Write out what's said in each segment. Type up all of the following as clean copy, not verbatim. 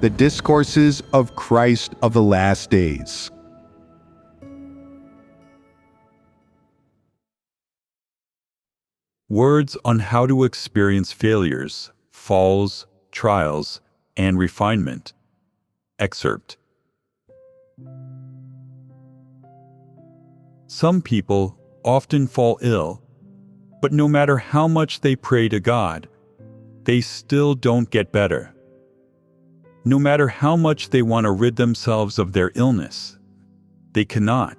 The Discourses of Christ of the Last Days. Words on how to experience failures, falls, trials, and refinement. Excerpt. Some people often fall ill, but no matter how much they pray to God, they still don't get better. No matter how much they want to rid themselves of their illness, they cannot.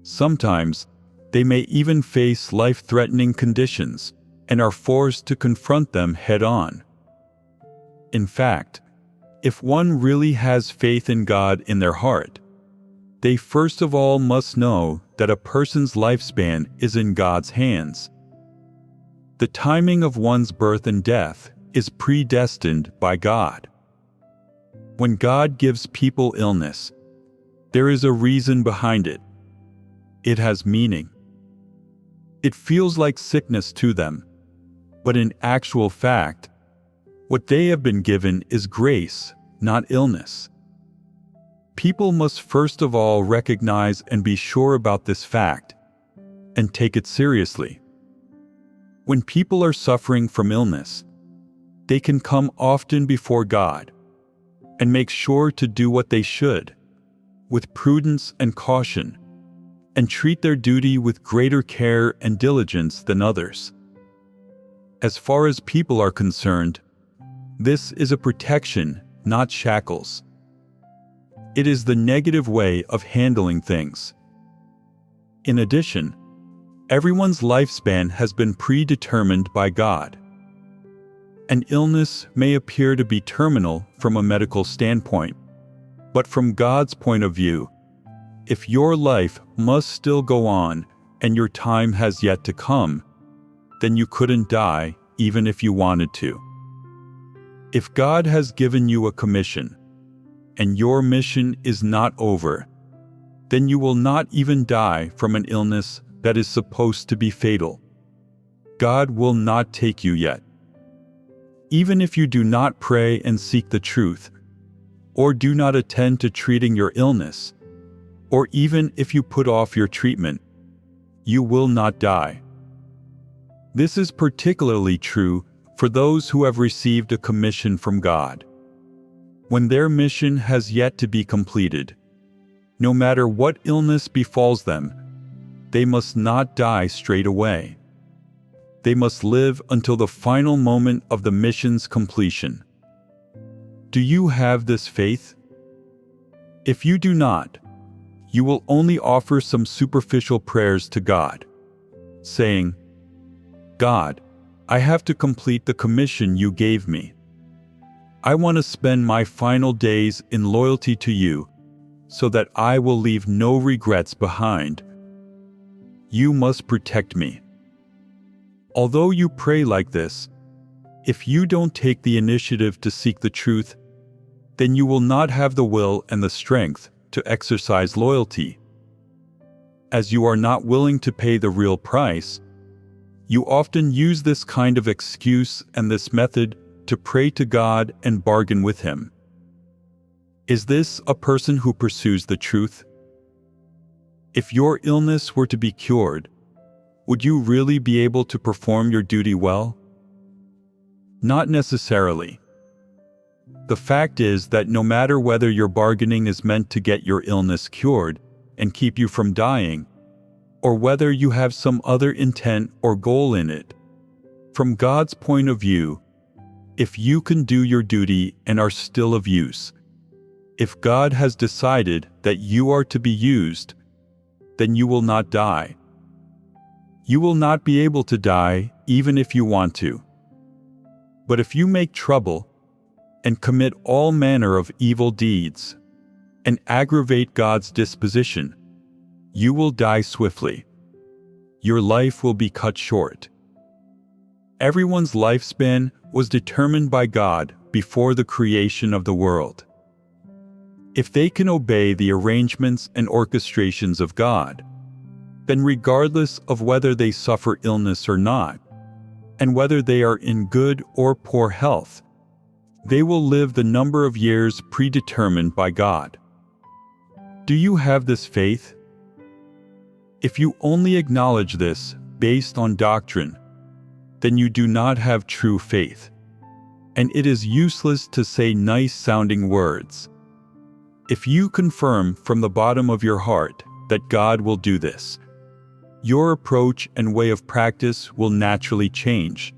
Sometimes, they may even face life-threatening conditions and are forced to confront them head-on. In fact, if one really has faith in God in their heart, they first of all must know that a person's lifespan is in God's hands. The timing of one's birth and death is predestined by God. When God gives people illness, there is a reason behind it. It has meaning. It feels like sickness to them, but in actual fact, what they have been given is grace, not illness. People must first of all recognize and be sure about this fact, and take it seriously. When people are suffering from illness, they can come often before God and make sure to do what they should, with prudence and caution, and treat their duty with greater care and diligence than others. As far as people are concerned, this is a protection, not shackles. It is the negative way of handling things. In addition, everyone's lifespan has been predetermined by God. An illness may appear to be terminal from a medical standpoint, but from God's point of view, if your life must still go on and your time has yet to come, then you couldn't die even if you wanted to. If God has given you a commission, and your mission is not over, then you will not even die from an illness that is supposed to be fatal. God will not take you yet. Even if you do not pray and seek the truth, or do not attend to treating your illness, or even if you put off your treatment, you will not die. This is particularly true for those who have received a commission from God. When their mission has yet to be completed, no matter what illness befalls them, they must not die straight away. They must live until the final moment of the mission's completion. Do you have this faith? If you do not, you will only offer some superficial prayers to God, saying, "God, I have to complete the commission you gave me. I want to spend my final days in loyalty to you, so that I will leave no regrets behind. You must protect me." Although you pray like this, if you don't take the initiative to seek the truth, then you will not have the will and the strength to exercise loyalty. As you are not willing to pay the real price, you often use this kind of excuse and this method to pray to God and bargain with Him. Is this a person who pursues the truth? If your illness were to be cured, would you really be able to perform your duty well? Not necessarily. The fact is that no matter whether your bargaining is meant to get your illness cured and keep you from dying, or whether you have some other intent or goal in it, from God's point of view, if you can do your duty and are still of use, if God has decided that you are to be used, then you will not die. You will not be able to die even if you want to. But if you make trouble and commit all manner of evil deeds and aggravate God's disposition, you will die swiftly. Your life will be cut short. Everyone's lifespan was determined by God before the creation of the world. If they can obey the arrangements and orchestrations of God, then regardless of whether they suffer illness or not, and whether they are in good or poor health, they will live the number of years predetermined by God. Do you have this faith? If you only acknowledge this based on doctrine, then you do not have true faith, and it is useless to say nice-sounding words. If you confirm from the bottom of your heart that God will do this, your approach and way of practice will naturally change.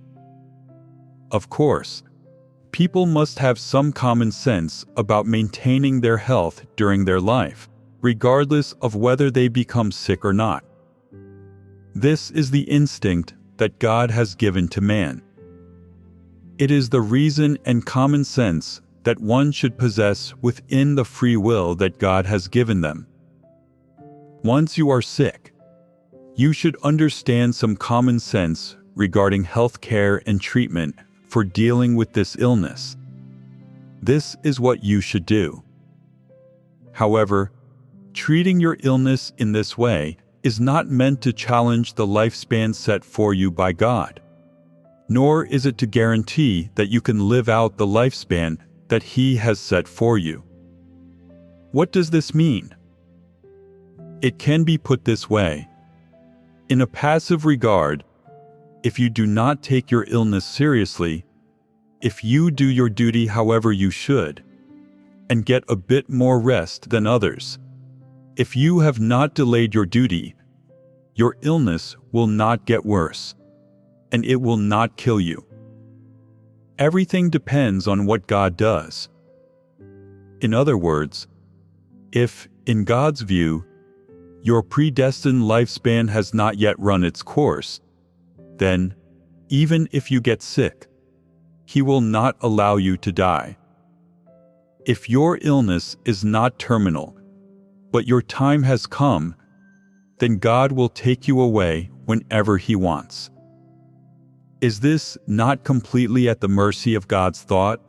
Of course, people must have some common sense about maintaining their health during their life, regardless of whether they become sick or not. This is the instinct that God has given to man. It is the reason and common sense that one should possess within the free will that God has given them. Once you are sick, you should understand some common sense regarding health care and treatment for dealing with this illness. This is what you should do. However, treating your illness in this way is not meant to challenge the lifespan set for you by God, nor is it to guarantee that you can live out the lifespan that He has set for you. What does this mean? It can be put this way. In a passive regard, if you do not take your illness seriously, if you do your duty however you should, and get a bit more rest than others, if you have not delayed your duty, your illness will not get worse, and it will not kill you. Everything depends on what God does. In other words, if, in God's view, your predestined lifespan has not yet run its course, then, even if you get sick, He will not allow you to die. If your illness is not terminal, but your time has come, then God will take you away whenever He wants. Is this not completely at the mercy of God's thought?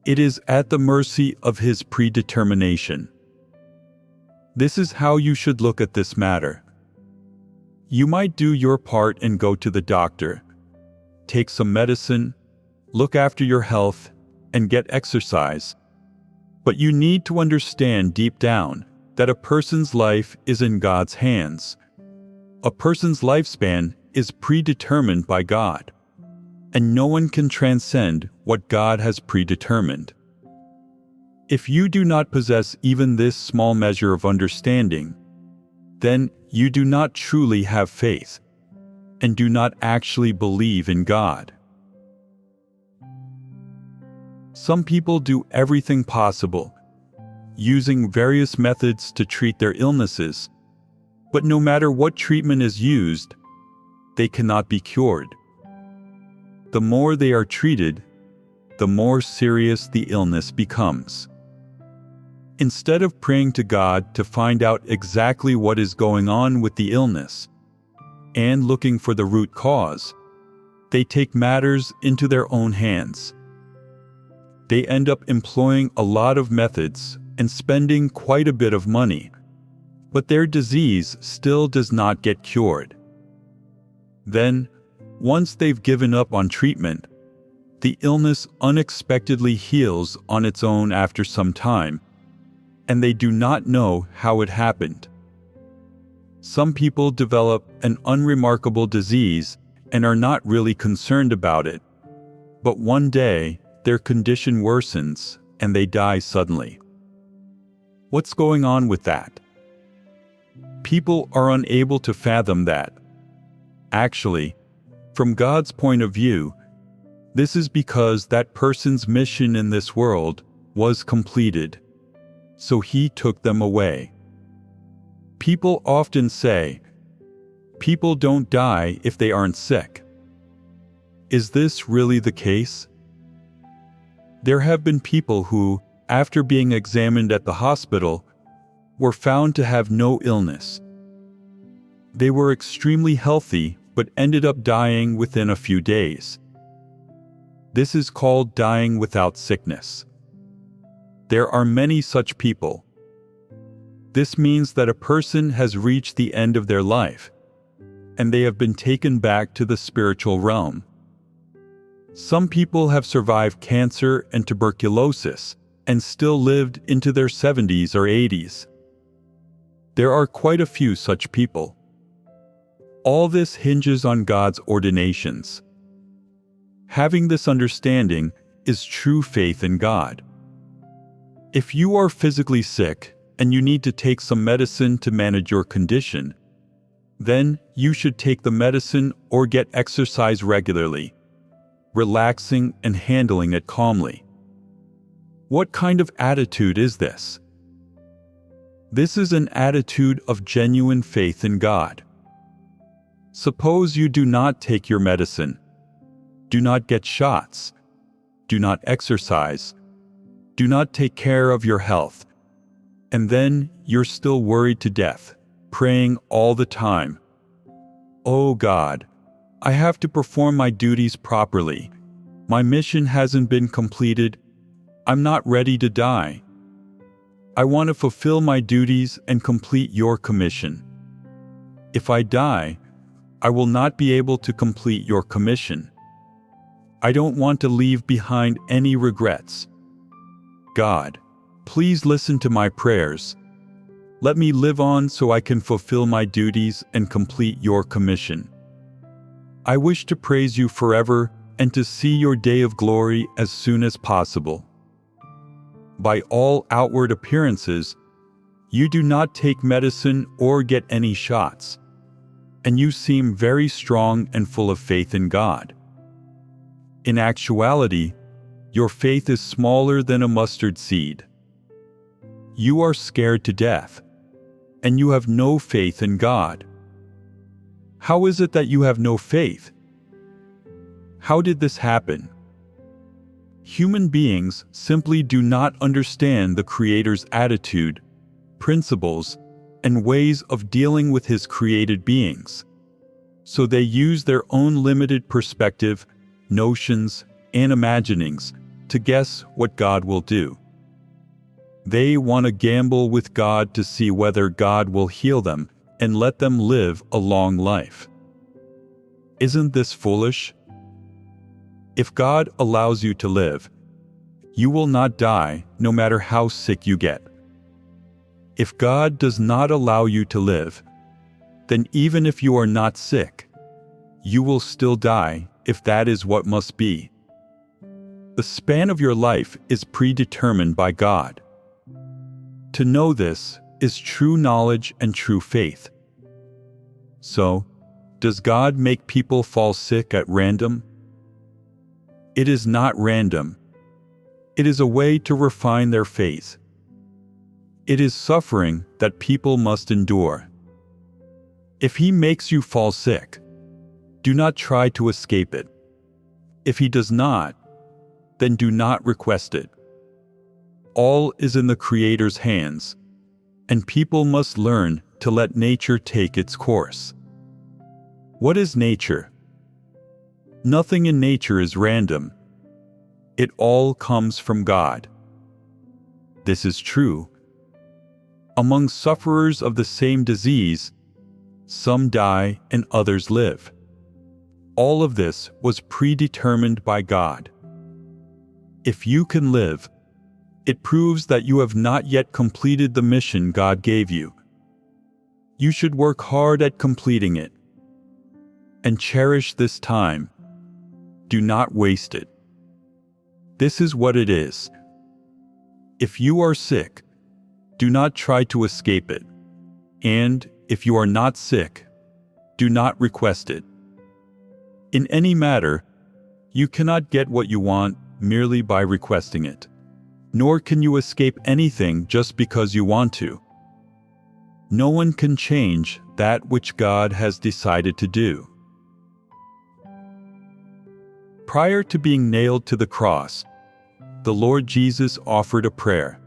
It is at the mercy of His predetermination. This is how you should look at this matter. You might do your part and go to the doctor, take some medicine, look after your health, and get exercise. But you need to understand deep down that a person's life is in God's hands. A person's lifespan is predetermined by God, and no one can transcend what God has predetermined. If you do not possess even this small measure of understanding, then you do not truly have faith, and do not actually believe in God. Some people do everything possible, using various methods to treat their illnesses, but no matter what treatment is used, they cannot be cured. The more they are treated, the more serious the illness becomes. Instead of praying to God to find out exactly what is going on with the illness and looking for the root cause, they take matters into their own hands. They end up employing a lot of methods and spending quite a bit of money, but their disease still does not get cured. Then, once they've given up on treatment, the illness unexpectedly heals on its own after some time, and they do not know how it happened. Some people develop an unremarkable disease and are not really concerned about it, but one day their condition worsens and they die suddenly. What's going on with that? People are unable to fathom that. Actually, from God's point of view, this is because that person's mission in this world was completed, so He took them away. People often say, people don't die if they aren't sick. Is this really the case? There have been people who, after being examined at the hospital, were found to have no illness. They were extremely healthy but ended up dying within a few days. This is called dying without sickness. There are many such people. This means that a person has reached the end of their life, and they have been taken back to the spiritual realm. Some people have survived cancer and tuberculosis and still lived into their 70s or 80s. There are quite a few such people. All this hinges on God's ordinations. Having this understanding is true faith in God. If you are physically sick and you need to take some medicine to manage your condition, then you should take the medicine or get exercise regularly, relaxing and handling it calmly. What kind of attitude is this? This is an attitude of genuine faith in God. Suppose you do not take your medicine, do not get shots, do not exercise, do not take care of your health, and then you're still worried to death, praying all the time. Oh God, I have to perform my duties properly. My mission hasn't been completed. I'm not ready to die. I want to fulfill my duties and complete your commission. If I die, I will not be able to complete your commission. I don't want to leave behind any regrets. God, please listen to my prayers. Let me live on so I can fulfill my duties and complete your commission. I wish to praise you forever and to see your day of glory as soon as possible. By all outward appearances, you do not take medicine or get any shots, and you seem very strong and full of faith in God. In actuality, your faith is smaller than a mustard seed. You are scared to death, and you have no faith in God. How is it that you have no faith? How did this happen? Human beings simply do not understand the Creator's attitude, principles, and ways of dealing with His created beings. So they use their own limited perspective, notions, and imaginings to guess what God will do. They want to gamble with God to see whether God will heal them and let them live a long life. Isn't this foolish? If God allows you to live, you will not die no matter how sick you get. If God does not allow you to live, then even if you are not sick, you will still die if that is what must be. The span of your life is predetermined by God. To know this is true knowledge and true faith. So, does God make people fall sick at random? It is not random. It is a way to refine their faith. It is suffering that people must endure. If He makes you fall sick, do not try to escape it. If He does not, then do not request it. All is in the Creator's hands, and people must learn to let nature take its course. What is nature? Nothing in nature is random. It all comes from God. This is true. Among sufferers of the same disease, some die and others live. All of this was predetermined by God. If you can live, it proves that you have not yet completed the mission God gave you. You should work hard at completing it. And cherish this time. Do not waste it. This is what it is. If you are sick, do not try to escape it. And if you are not sick, do not request it. In any matter, you cannot get what you want merely by requesting it, nor can you escape anything just because you want to. No one can change that which God has decided to do. Prior to being nailed to the cross, the Lord Jesus offered a prayer.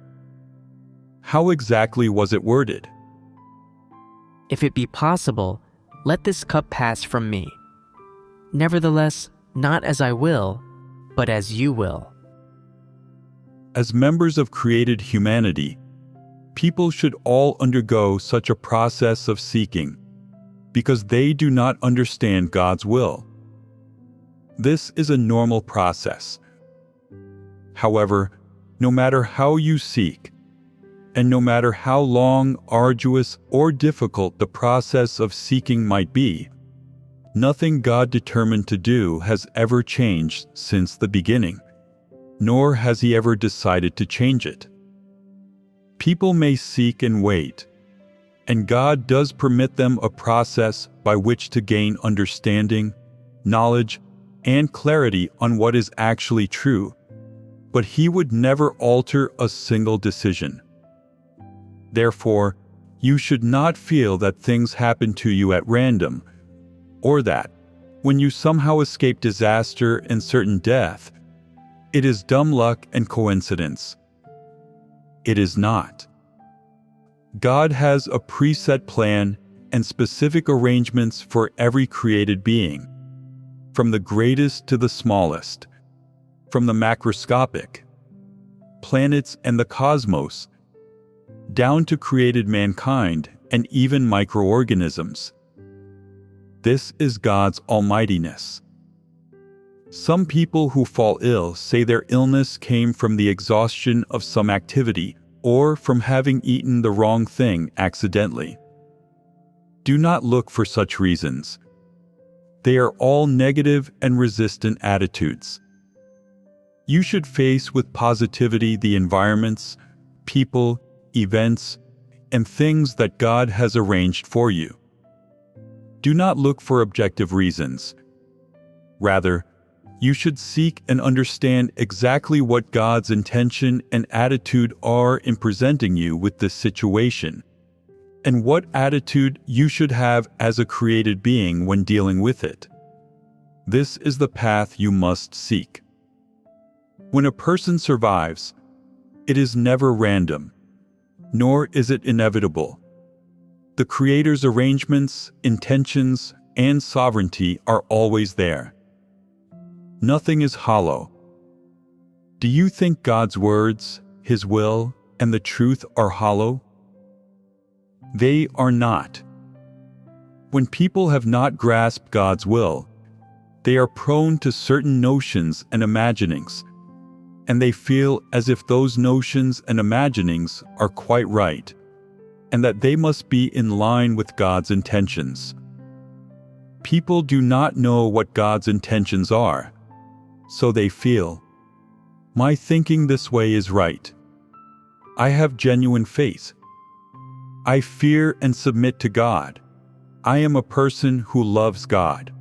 How exactly was it worded? If it be possible, let this cup pass from me. Nevertheless, not as I will, but as you will. As members of created humanity, people should all undergo such a process of seeking, because they do not understand God's will. This is a normal process. However, no matter how you seek, and no matter how long, arduous, or difficult the process of seeking might be, nothing God determined to do has ever changed since the beginning, nor has He ever decided to change it. People may seek and wait, and God does permit them a process by which to gain understanding, knowledge, and clarity on what is actually true, but He would never alter a single decision. Therefore, you should not feel that things happen to you at random, or that, when you somehow escape disaster and certain death, it is dumb luck and coincidence. It is not. God has a preset plan and specific arrangements for every created being, from the greatest to the smallest, from the macroscopic, planets and the cosmos, down to created mankind and even microorganisms. This is God's almightiness. Some people who fall ill say their illness came from the exhaustion of some activity or from having eaten the wrong thing accidentally. Do not look for such reasons. They are all negative and resistant attitudes. You should face with positivity the environments, people, events, and things that God has arranged for you. Do not look for objective reasons. Rather, you should seek and understand exactly what God's intention and attitude are in presenting you with this situation, and what attitude you should have as a created being when dealing with it. This is the path you must seek. When a person survives, it is never random, nor is it inevitable. The Creator's arrangements, intentions, and sovereignty are always there. Nothing is hollow. Do you think God's words, His will, and the truth are hollow? They are not. When people have not grasped God's will, they are prone to certain notions and imaginings, and they feel as if those notions and imaginings are quite right, and that they must be in line with God's intentions. People do not know what God's intentions are, so they feel, "My thinking this way is right. I have genuine faith. I fear and submit to God. I am a person who loves God."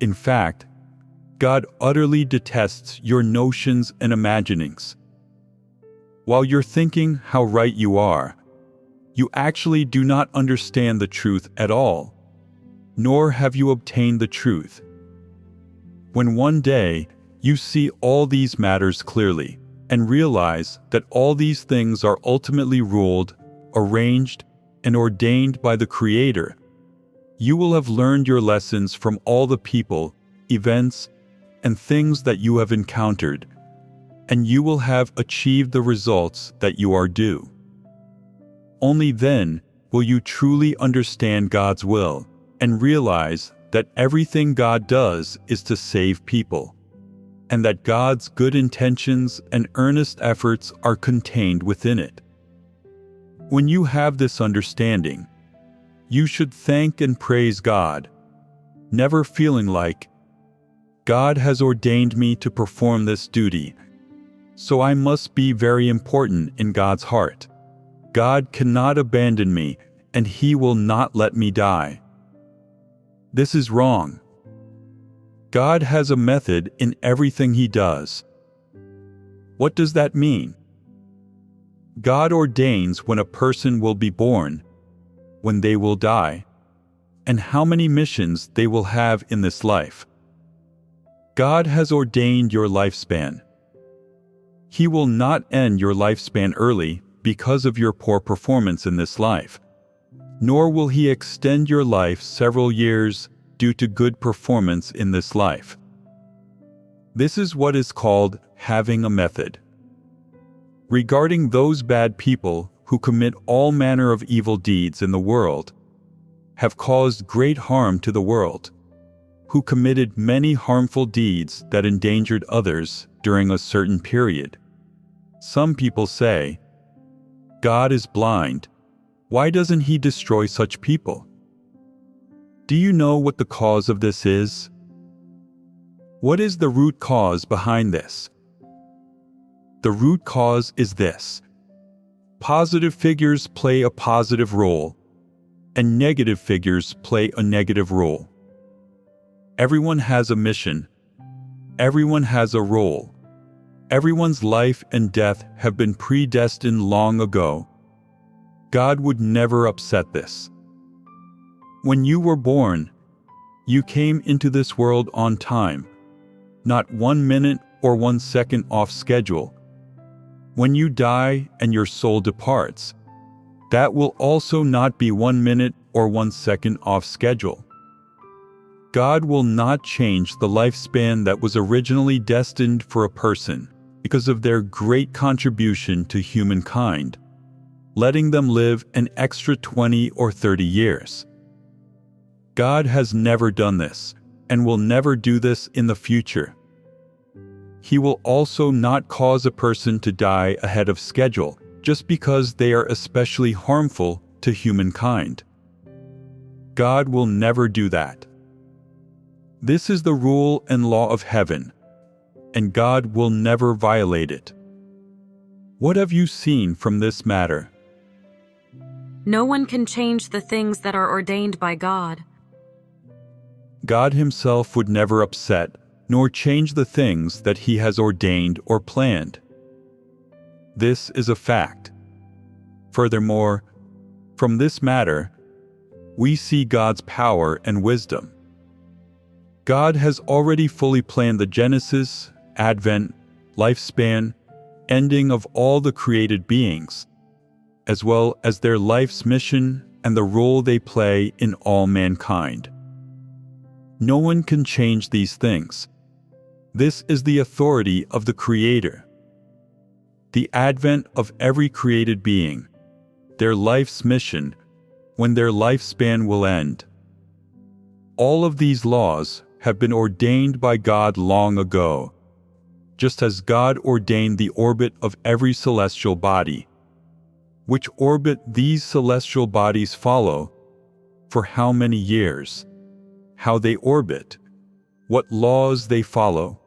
In fact, God utterly detests your notions and imaginings. While you're thinking how right you are, you actually do not understand the truth at all, nor have you obtained the truth. When one day you see all these matters clearly and realize that all these things are ultimately ruled, arranged, and ordained by the Creator, you will have learned your lessons from all the people, events, and things that you have encountered, and you will have achieved the results that you are due. Only then will you truly understand God's will and realize that everything God does is to save people, and that God's good intentions and earnest efforts are contained within it. When you have this understanding, you should thank and praise God, never feeling like, "God has ordained me to perform this duty, so I must be very important in God's heart. God cannot abandon me, and He will not let me die." This is wrong. God has a method in everything He does. What does that mean? God ordains when a person will be born, when they will die, and how many missions they will have in this life. God has ordained your lifespan. He will not end your lifespan early because of your poor performance in this life, nor will He extend your life several years due to good performance in this life. This is what is called having a method. Regarding those bad people who commit all manner of evil deeds in the world, have caused great harm to the world, who committed many harmful deeds that endangered others during a certain period. Some people say, "God is blind. Why doesn't he destroy such people?" Do you know what the cause of this is? What is the root cause behind this? The root cause is this: positive figures play a positive role, and negative figures play a negative role. Everyone has a mission. Everyone has a role. Everyone's life and death have been predestined long ago. God would never upset this. When you were born, you came into this world on time, not 1 minute or 1 second off schedule. When you die and your soul departs, that will also not be 1 minute or 1 second off schedule. God will not change the lifespan that was originally destined for a person because of their great contribution to humankind, letting them live an extra 20 or 30 years. God has never done this and will never do this in the future. He will also not cause a person to die ahead of schedule just because they are especially harmful to humankind. God will never do that. This is the rule and law of heaven, and God will never violate it. What have you seen from this matter? No one can change the things that are ordained by God. God himself would never upset nor change the things that he has ordained or planned. This is a fact. Furthermore, from this matter, we see God's power and wisdom. God has already fully planned the genesis, advent, lifespan, ending of all the created beings, as well as their life's mission and the role they play in all mankind. No one can change these things. This is the authority of the Creator. The advent of every created being, their life's mission, when their lifespan will end. All of these laws have been ordained by God long ago, just as God ordained the orbit of every celestial body, which orbit these celestial bodies follow, for how many years, how they orbit, what laws they follow.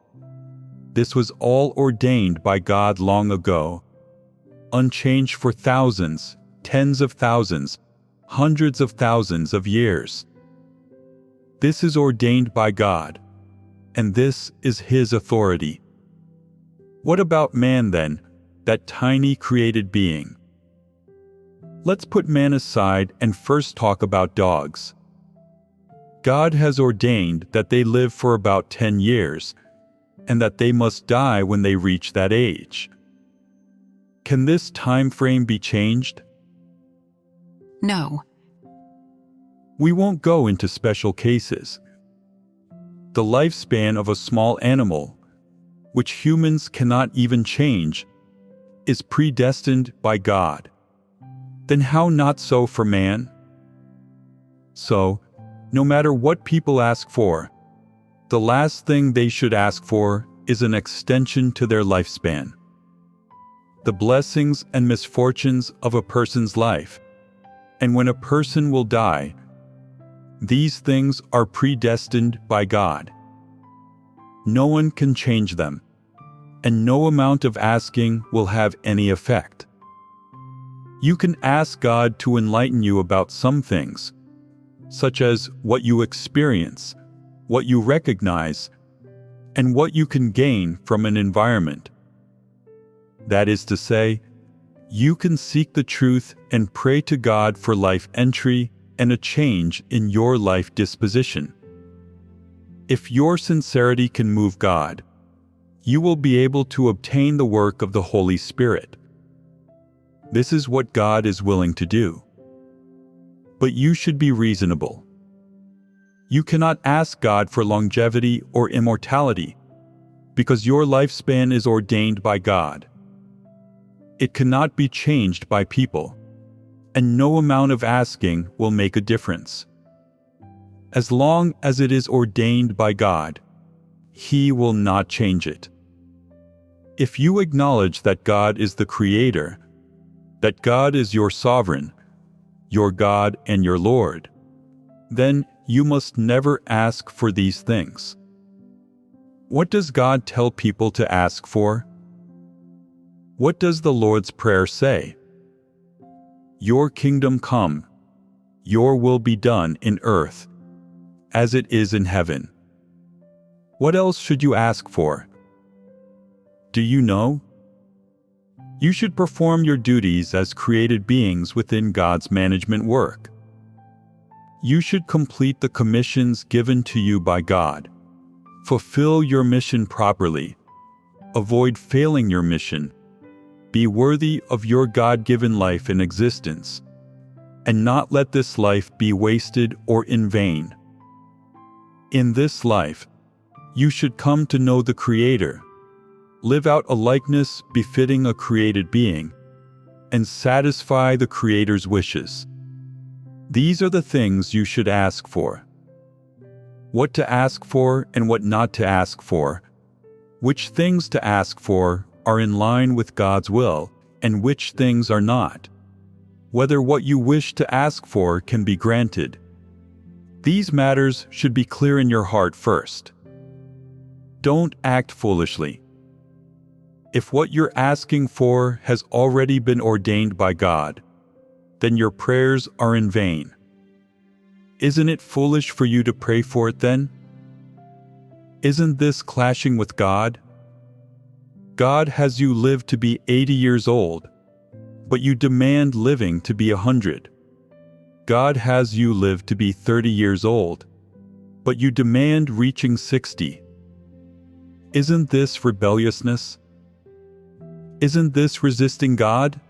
This was all ordained by God long ago, unchanged for thousands, tens of thousands, hundreds of thousands of years. This is ordained by God, and this is His authority. What about man then, that tiny created being? Let's put man aside and first talk about dogs. God has ordained that they live for about 10 years, and that they must die when they reach that age. Can this time frame be changed? No. We won't go into special cases. The lifespan of a small animal, which humans cannot even change, is predestined by God. Then how not so for man? So, no matter what people ask for, the last thing they should ask for is an extension to their lifespan. The blessings and misfortunes of a person's life, and when a person will die, these things are predestined by God. No one can change them, and no amount of asking will have any effect. You can ask God to enlighten you about some things, such as what you experience, what you recognize, and what you can gain from an environment. That is to say, you can seek the truth and pray to God for life entry and a change in your life disposition. If your sincerity can move God, you will be able to obtain the work of the Holy Spirit. This is what God is willing to do. But you should be reasonable. You cannot ask God for longevity or immortality, because your lifespan is ordained by God. It cannot be changed by people, and no amount of asking will make a difference. As long as it is ordained by God, He will not change it. If you acknowledge that God is the Creator, that God is your sovereign, your God and your Lord, then you must never ask for these things. What does God tell people to ask for? What does the Lord's Prayer say? Your kingdom come, your will be done in earth, as it is in heaven. What else should you ask for? Do you know? You should perform your duties as created beings within God's management work. You should complete the commissions given to you by God. Fulfill your mission properly. Avoid failing your mission. Be worthy of your God-given life and existence, and not let this life be wasted or in vain. In this life, you should come to know the Creator, live out a likeness befitting a created being, and satisfy the Creator's wishes. These are the things you should ask for. What to ask for and what not to ask for, which things to ask for are in line with God's will, and which things are not, whether what you wish to ask for can be granted. These matters should be clear in your heart first. Don't act foolishly. If what you're asking for has already been ordained by God, then your prayers are in vain. Isn't it foolish for you to pray for it then? Isn't this clashing with God? God has you live to be 80 years old, but you demand living to be 100. God has you live to be 30 years old, but you demand reaching 60. Isn't this rebelliousness? Isn't this resisting God?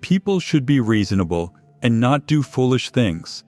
People should be reasonable and not do foolish things.